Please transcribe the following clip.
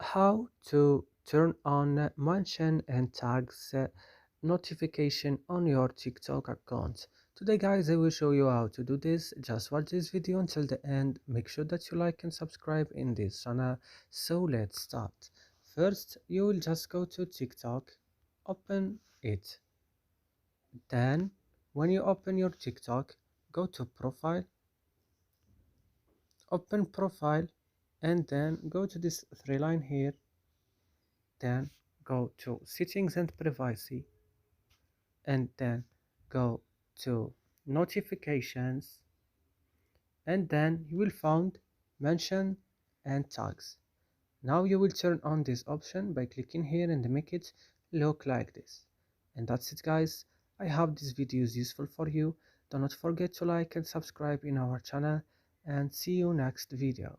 How to turn on mention and tags notification on your TikTok account. Today guys I will show you how to do this. Just watch this video until the end. Make sure that you like and subscribe in this channel. So let's start. First you will just go to TikTok, open it. Then when you open your TikTok, go to profile, open profile, and then go to this three line here. Then go to settings and privacy, and then go to notifications, and then you will find mention and tags. Now you will turn on this option by clicking here and make it look like this. And that's it guys. I hope this video is useful for you. Do not forget to like and subscribe in our channel, and see you next video.